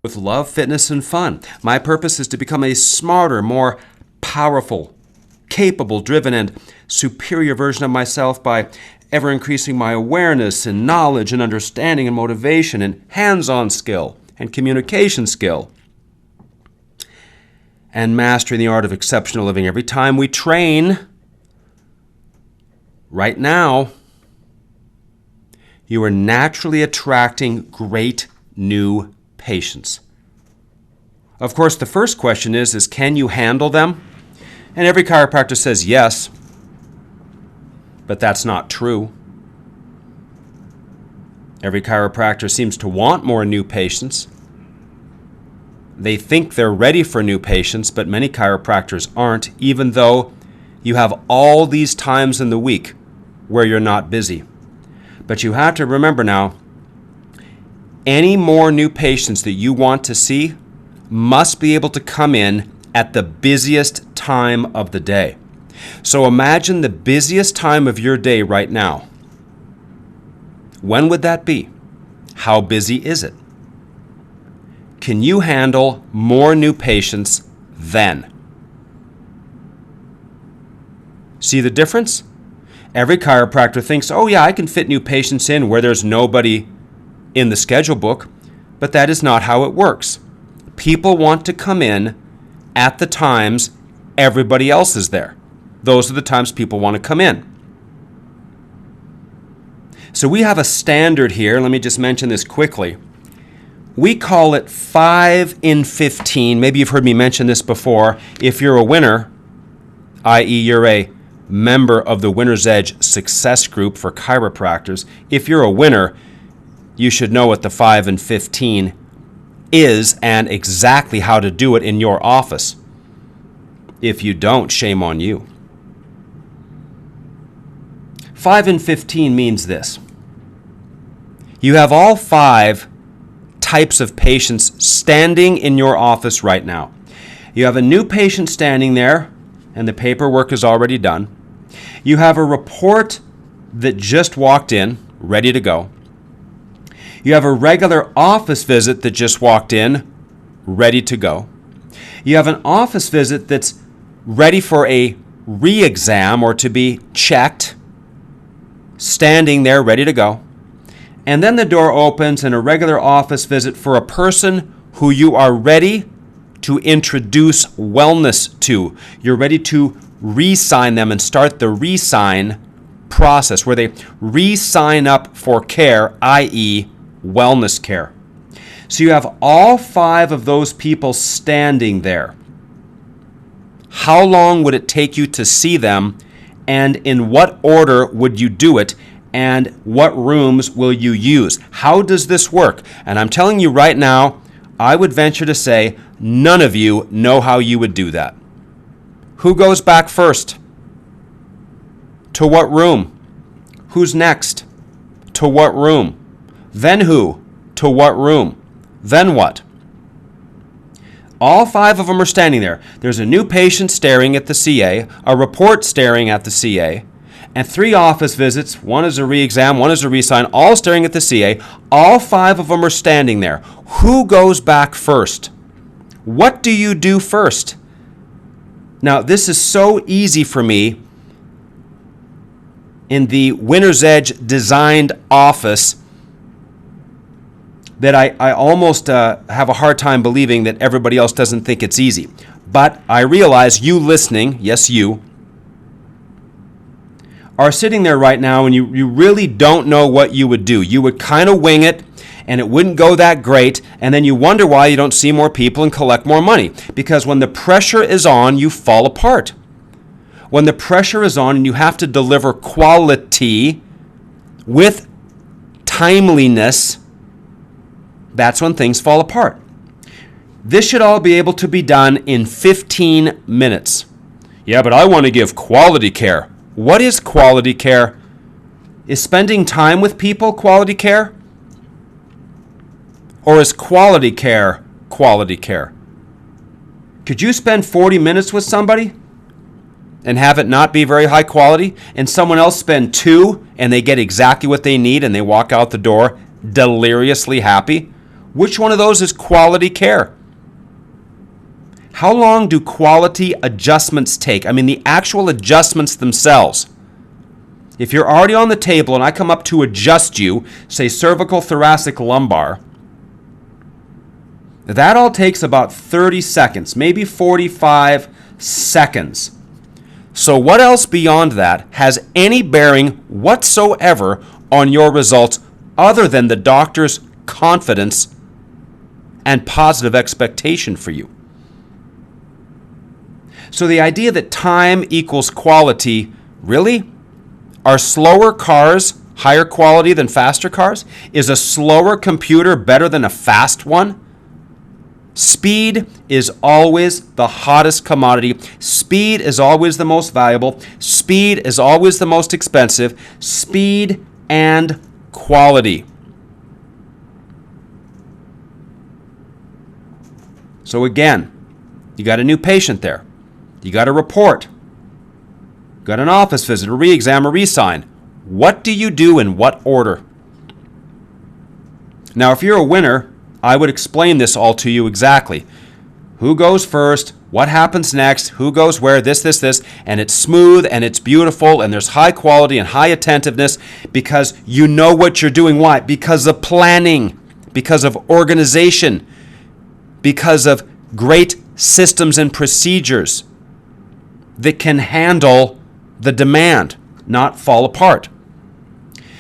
with love, fitness, and fun. My purpose is to become a smarter, more powerful, capable, driven, and superior version of myself by ever increasing my awareness and knowledge and understanding and motivation and hands-on skill and communication skill and mastering the art of exceptional living. Every time we train, right now, you are naturally attracting great new patients. Of course, the first question is can you handle them? And every chiropractor says yes, but that's not true. Every chiropractor seems to want more new patients. They think they're ready for new patients, but many chiropractors aren't, even though you have all these times in the week where you're not busy. But you have to remember now, any more new patients that you want to see must be able to come in at the busiest time of the day. So imagine the busiest time of your day right now. When would that be? How busy is it? Can you handle more new patients then? See the difference? Every chiropractor thinks, oh yeah, I can fit new patients in where there's nobody in the schedule book, but that is not how it works. People want to come in at the times everybody else is there. Those are the times people want to come in. So we have a standard here. Let me just mention this quickly. We call it 5 in 15. Maybe you've heard me mention this before. If you're a winner, i.e. you're a member of the Winner's Edge Success Group for chiropractors, if you're a winner, you should know what the 5 in 15 is and exactly how to do it in your office. If you don't, shame on you. 5 in 15 means this. You have all 5 types of patients standing in your office right now. You have a new patient standing there, and the paperwork is already done. You have a report that just walked in, ready to go. You have a regular office visit that just walked in, ready to go. You have an office visit that's ready for a re-exam or to be checked, standing there, ready to go. And then the door opens and a regular office visit for a person who you are ready to introduce wellness to. You're ready to re-sign them and start the re-sign process where they re-sign up for care, i.e. wellness care. So you have all 5 of those people standing there. How long would it take you to see them, and in what order would you do it, and what rooms will you use? How does this work? And I'm telling you right now, I would venture to say none of you know how you would do that. Who goes back first? To what room? Who's next? To what room? Then who? To what room? Then what? All 5 of them are standing there. There's a new patient staring at the CA, a report staring at the CA, and 3 office visits. One is a re-exam, one is a re-sign, all staring at the CA. All 5 of them are standing there. Who goes back first? What do you do first? Now, this is so easy for me in the Winner's Edge designed office that I almost have a hard time believing that everybody else doesn't think it's easy. But I realize you listening, yes you, are sitting there right now and you really don't know what you would do. You would kind of wing it and it wouldn't go that great, and then you wonder why you don't see more people and collect more money. Because when the pressure is on, you fall apart. When the pressure is on and you have to deliver quality with timeliness, that's when things fall apart. This should all be able to be done in 15 minutes. Yeah, but I want to give quality care. What is quality care? Is spending time with people quality care? Or is quality care quality care? Could you spend 40 minutes with somebody and have it not be very high quality, and someone else spend 2 and they get exactly what they need and they walk out the door deliriously happy? Which one of those is quality care? How long do quality adjustments take? I mean, the actual adjustments themselves. If you're already on the table and I come up to adjust you, say cervical, thoracic, lumbar, that all takes about 30 seconds, maybe 45 seconds. So what else beyond that has any bearing whatsoever on your results other than the doctor's confidence and positive expectation for you? So the idea that time equals quality, really? Are slower cars higher quality than faster cars? Is a slower computer better than a fast one? Speed is always the hottest commodity. Speed is always the most valuable. Speed is always the most expensive. Speed and quality. So again, you got a new patient there. You got a report. You got an office visit, a re-exam, a re-sign. What do you do in what order? Now, if you're a winner, I would explain this all to you exactly. Who goes first? What happens next? Who goes where? This. And it's smooth and it's beautiful and there's high quality and high attentiveness because you know what you're doing. Why? Because of planning, because of organization, because of great systems and procedures that can handle the demand, not fall apart.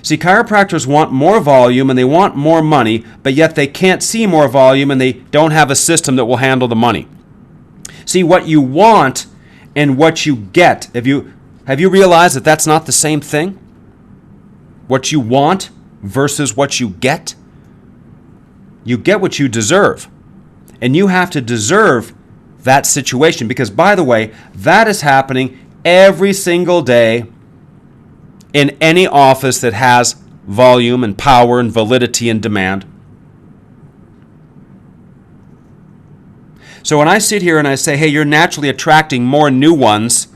See, chiropractors want more volume and they want more money, but yet they can't see more volume and they don't have a system that will handle the money. See, what you want and what you get, have you realized that that's not the same thing? What you want versus what you get? You get what you deserve. And you have to deserve that situation because, by the way, that is happening every single day in any office that has volume and power and validity and demand. So when I sit here and I say, hey, you're naturally attracting more new ones,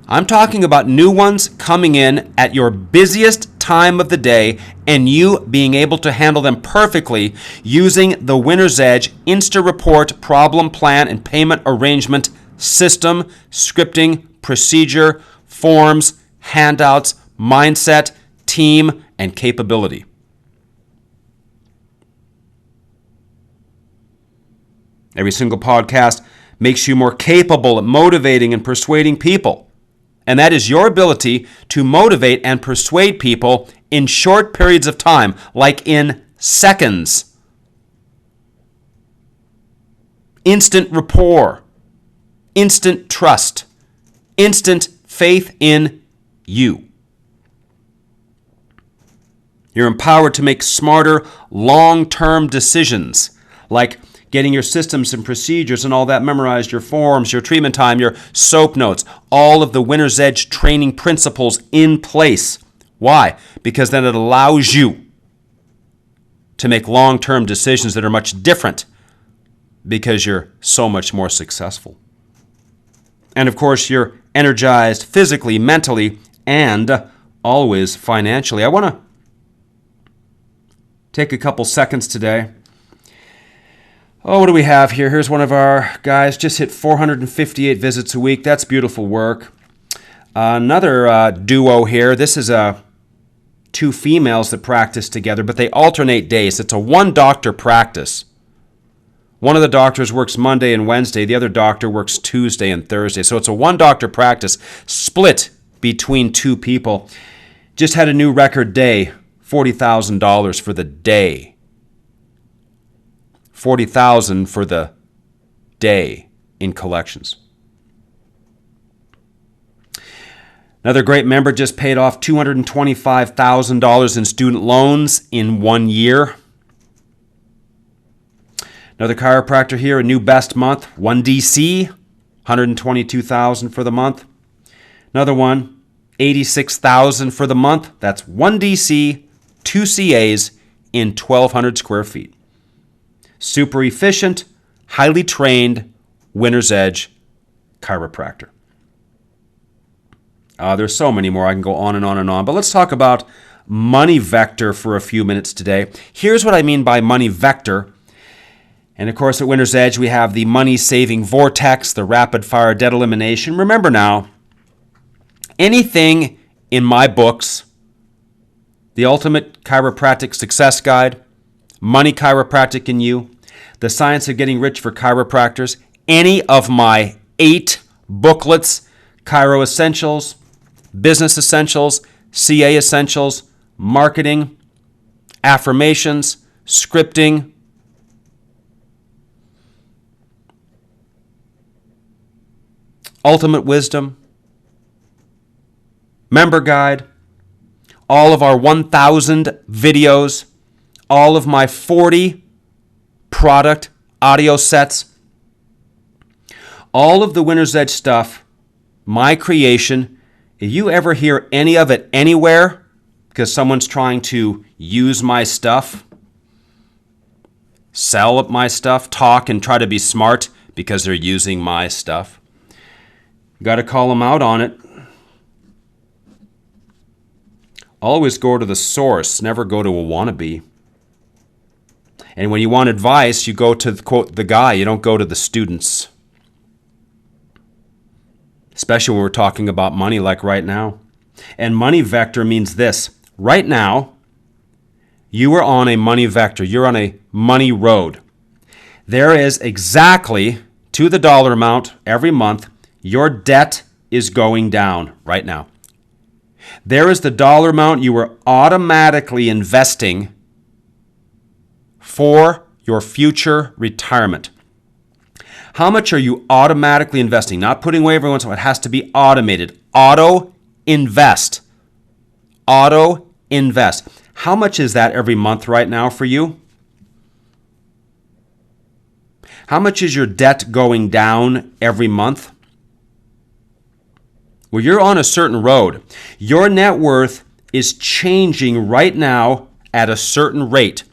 I'm talking about new ones coming in at your busiest time of the day and you being able to handle them perfectly using the Winner's Edge Insta-Report problem plan and payment arrangement system, scripting, procedure, forms, handouts, mindset, team, and capability. Every single podcast makes you more capable at motivating and persuading people. And that is your ability to motivate and persuade people in short periods of time, like in seconds. Instant rapport, instant trust, instant faith in you. You're empowered to make smarter, long-term decisions, like getting your systems and procedures and all that memorized, your forms, your treatment time, your SOAP notes, all of the Winner's Edge training principles in place. Why? Because then it allows you to make long-term decisions that are much different because you're so much more successful. And of course, you're energized physically, mentally, and always financially. I want to take a couple seconds today. Oh, what do we have here? Here's one of our guys, just hit 458 visits a week. That's beautiful work. Another duo here. This is two females that practice together, but they alternate days. It's a one-doctor practice. One of the doctors works Monday and Wednesday. The other doctor works Tuesday and Thursday. So it's a one-doctor practice split between two people. Just had a new record day, $40,000 for the day. $40,000 for the day in collections. Another great member just paid off $225,000 in student loans in 1 year. Another chiropractor here, a new best month, 1DC, $122,000 for the month. Another one, $86,000 for the month. That's 1DC, 2 CAs in 1,200 square feet. Super efficient, highly trained, Winner's Edge chiropractor. There's so many more. I can go on and on and on. But let's talk about money vector for a few minutes today. Here's what I mean by money vector. And of course, at Winner's Edge, we have the money-saving vortex, the rapid-fire debt elimination. Remember now, anything in my books, The Ultimate Chiropractic Success Guide, Money Chiropractic in You, The Science of Getting Rich for Chiropractors, any of my 8 booklets, Chiro Essentials, Business Essentials, CA Essentials, Marketing, Affirmations, Scripting, Ultimate Wisdom, Member Guide, all of our 1,000 videos, all of my 40 product audio sets, all of the Winner's Edge stuff, my creation. If you ever hear any of it anywhere because someone's trying to use my stuff, sell my stuff, talk and try to be smart because they're using my stuff, you got to call them out on it. Always go to the source, never go to a wannabe. And when you want advice, you go to, quote, the guy. You don't go to the students. Especially when we're talking about money like right now. And money vector means this. Right now, you are on a money vector. You're on a money road. There is exactly, to the dollar amount every month, your debt is going down right now. There is the dollar amount you are automatically investing for your future retirement. How much are you automatically investing? Not putting away every once in a while. It has to be automated. Auto invest. Auto invest. How much is that every month right now for you? How much is your debt going down every month? Well, you're on a certain road. Your net worth is changing right now at a certain rate.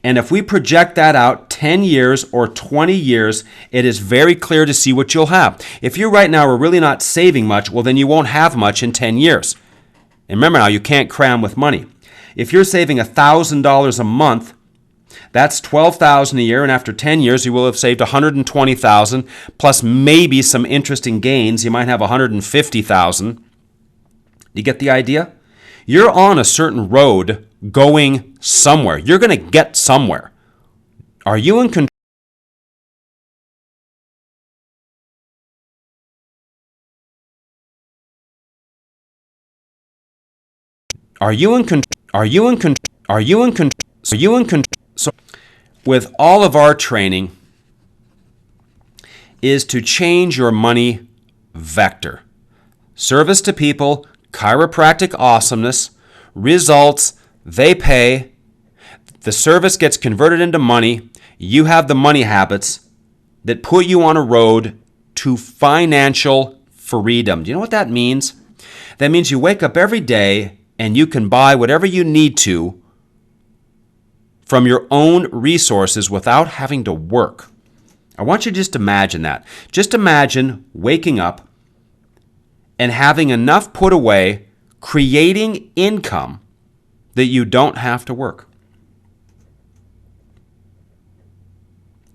And if we project that out 10 years or 20 years, it is very clear to see what you'll have. If you right now are really not saving much, well, then you won't have much in 10 years. And remember now, you can't cram with money. If you're saving $1,000 a month, that's $12,000 a year, and after 10 years, you will have saved $120,000 plus maybe some interesting gains. You might have $150,000. You get the idea? You're on a certain road going somewhere. You're going to get somewhere. Are you in control? Are you in control? Are you in control? Are you in control? Are you in control? So, with all of our training, is to change your money vector. Service to people, chiropractic awesomeness, results, they pay, the service gets converted into money, you have the money habits that put you on a road to financial freedom. Do you know what that means? That means you wake up every day and you can buy whatever you need to from your own resources without having to work. I want you to just imagine that. Just imagine waking up and having enough put away, creating income that you don't have to work.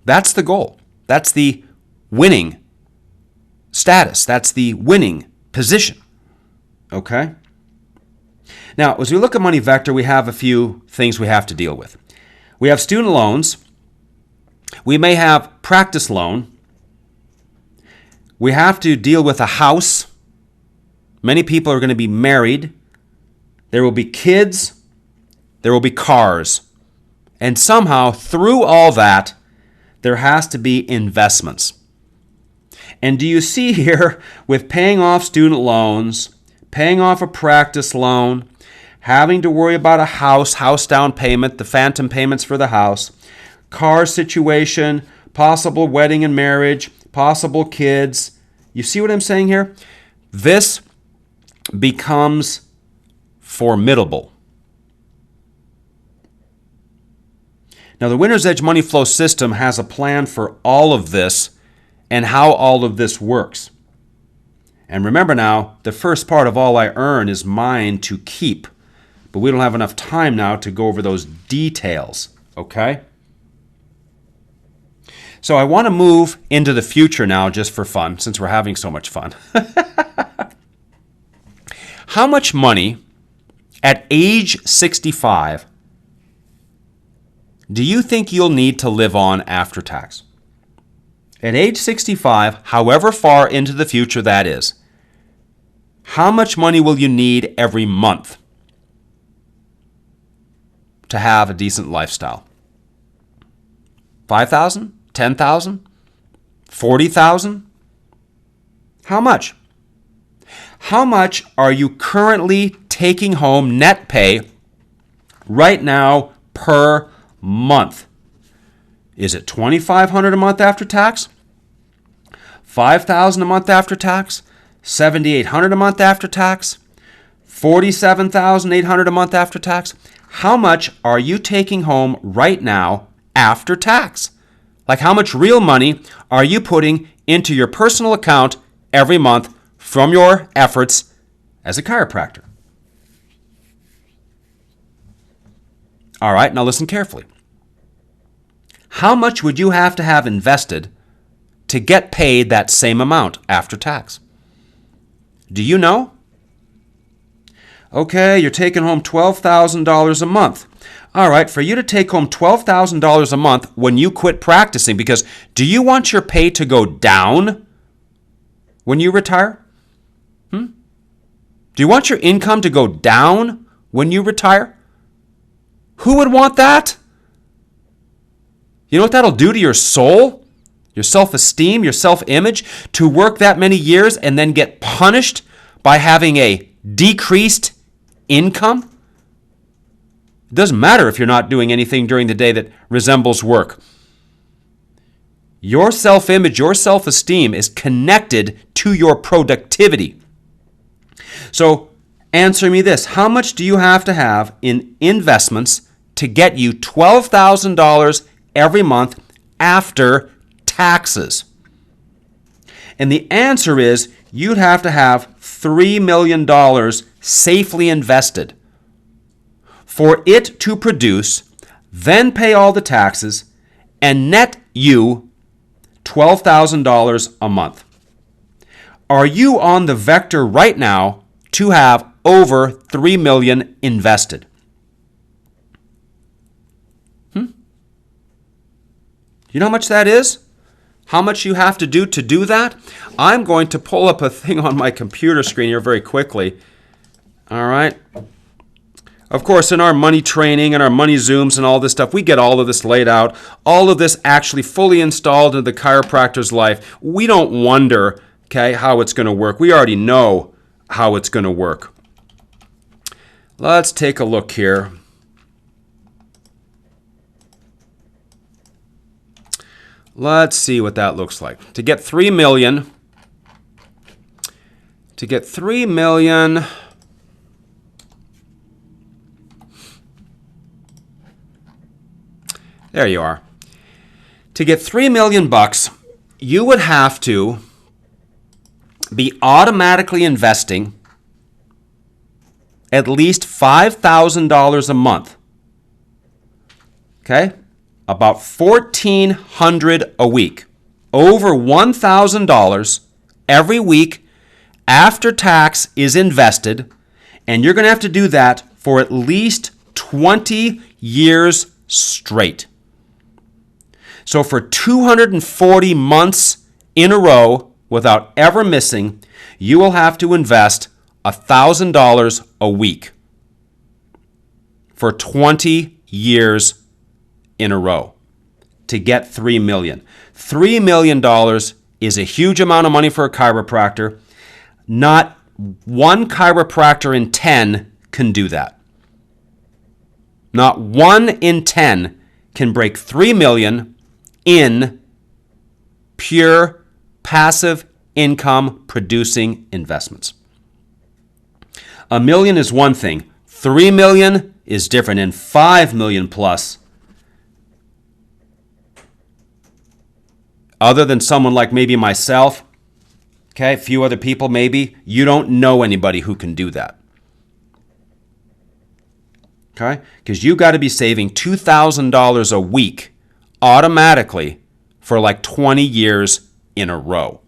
That's the goal. That's the winning status. That's the winning position. Okay? Now, as we look at money vector, we have a few things we have to deal with. We have student loans. We may have practice loan. We have to deal with a house. Many people are going to be married. There will be kids. There will be cars. And somehow, through all that, there has to be investments. And do you see here, with paying off student loans, paying off a practice loan, having to worry about a house down payment, the phantom payments for the house, car situation, possible wedding and marriage, possible kids. You see what I'm saying here? This becomes formidable. Now, the Winner's Edge Money Flow system has a plan for all of this and how all of this works. And remember now, the first part of all I earn is mine to keep. But we don't have enough time now to go over those details, okay? So I want to move into the future now just for fun, since we're having so much fun. How much money at age 65 do you think you'll need to live on after tax? At age 65, however far into the future that is, how much money will you need every month to have a decent lifestyle? 5,000? 10,000? 40,000? How much? How much are you currently taking home net pay right now per month? Is it $2,500 a month after tax? $5,000 a month after tax? $7,800 a month after tax? $47,800 a month after tax? How much are you taking home right now after tax? Like, how much real money are you putting into your personal account every month from your efforts as a chiropractor? All right, now listen carefully. How much would you have to have invested to get paid that same amount after tax? Do you know? Okay, you're taking home $12,000 a month. All right, for you to take home $12,000 a month when you quit practicing, because do you want your pay to go down when you retire? Do you want your income to go down when you retire? Who would want that? You know what that'll do to your soul, your self-esteem, your self-image, to work that many years and then get punished by having a decreased income? It doesn't matter if you're not doing anything during the day that resembles work. Your self-image, your self-esteem is connected to your productivity. So answer me this. How much do you have to have in investments to get you $12,000 every month after taxes? And the answer is you'd have to have $3 million safely invested for it to produce, then pay all the taxes, and net you $12,000 a month. Are you on the vector right now to have over $3 million invested? You know how much that is? How much you have to do that? I'm going to pull up a thing on my computer screen here very quickly. All right. Of course, in our money training and our money Zooms and all this stuff, we get all of this laid out, all of this actually fully installed into the chiropractor's life. We don't wonder, okay, how it's going to work. We already know how it's going to work. Let's take a look here. Let's see what that looks like. To get 3 million, there you are. To get $3 million bucks, you would have to be automatically investing at least $5,000 a month. Okay? About $1,400 a week. Over $1,000 every week after tax is invested, and you're going to have to do that for at least 20 years straight. So for 240 months in a row, without ever missing, you will have to invest $1,000 a week for 20 years in a row to get $3 million. $3 million is a huge amount of money for a chiropractor. Not one chiropractor in 10 can do that. Not 1 in 10 can break $3 million in pure passive income producing investments. $1 million is one thing. $3 million is different, and $5 million plus. Other than someone like maybe myself, okay, a few other people maybe, you don't know anybody who can do that. Okay? Because you got to be saving $2,000 a week automatically for like 20 years in a row.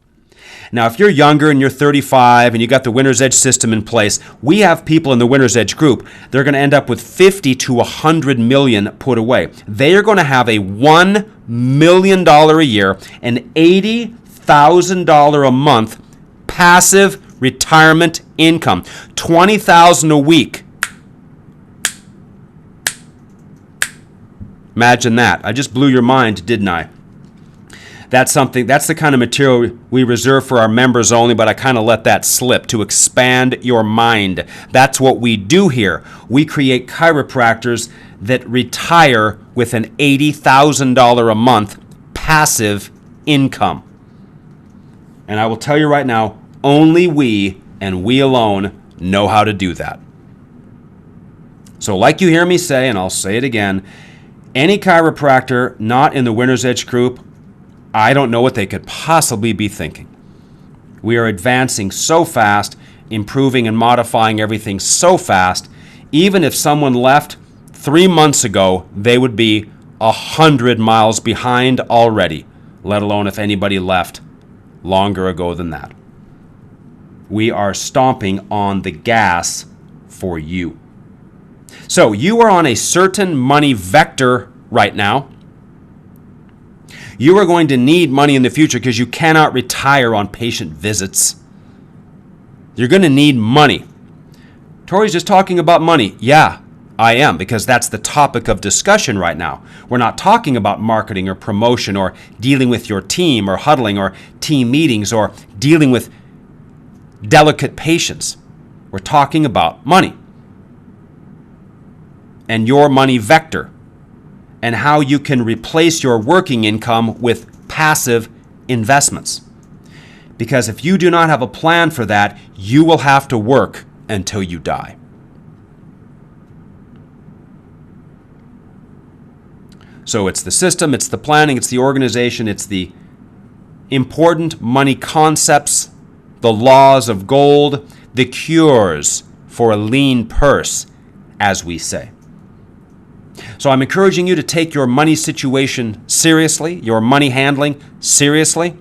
Now, if you're younger and you're 35 and you got the Winner's Edge system in place, we have people in the Winner's Edge group. They're going to end up with 50 to 100 million put away. They are going to have a $1 million a year and $80,000 a month passive retirement income. $20,000 a week. Imagine that. I just blew your mind, didn't I? That's the kind of material we reserve for our members only, but I kind of let that slip to expand your mind. That's what we do here. We create chiropractors that retire with an $80,000 a month passive income. And I will tell you right now, only we and we alone know how to do that. So like you hear me say, and I'll say it again, any chiropractor not in the Winner's Edge group, I don't know what they could possibly be thinking. We are advancing so fast, improving and modifying everything so fast. Even if someone left 3 months ago, they would be 100 miles behind already, let alone if anybody left longer ago than that. We are stomping on the gas for you. So you are on a certain money vector right now. You are going to need money in the future because you cannot retire on patient visits. You're going to need money. Tory's just talking about money. Yeah, I am, because that's the topic of discussion right now. We're not talking about marketing or promotion or dealing with your team or huddling or team meetings or dealing with delicate patients. We're talking about money and your money vector, and how you can replace your working income with passive investments. Because if you do not have a plan for that, you will have to work until you die. So it's the system, it's the planning, it's the organization, it's the important money concepts, the laws of gold, the cures for a lean purse, as we say. So I'm encouraging you to take your money situation seriously, your money handling seriously.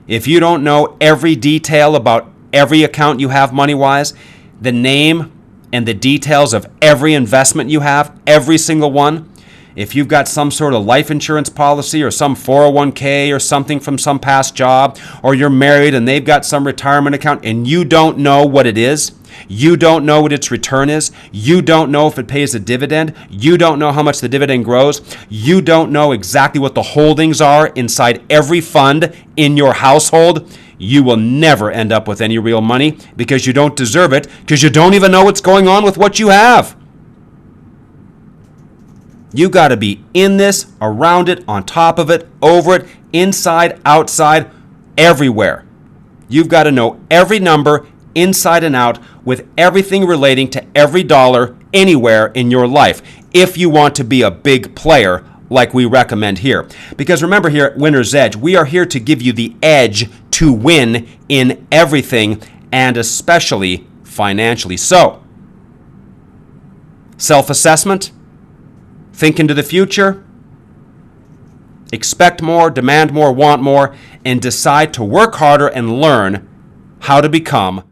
If you don't know every detail about every account you have money-wise, the name and the details of every investment you have, every single one, if you've got some sort of life insurance policy or some 401k or something from some past job, or you're married and they've got some retirement account and you don't know what it is, you don't know what its return is, you don't know if it pays a dividend, you don't know how much the dividend grows, you don't know exactly what the holdings are inside every fund in your household, you will never end up with any real money because you don't deserve it, because you don't even know what's going on with what you have. You got to be in this, around it, on top of it, over it, inside, outside, everywhere. You've got to know every number inside and out with everything relating to every dollar anywhere in your life if you want to be a big player like we recommend here. Because remember, here at Winner's Edge, we are here to give you the edge to win in everything, and especially financially. So, self-assessment, think into the future, expect more, demand more, want more, and decide to work harder and learn how to become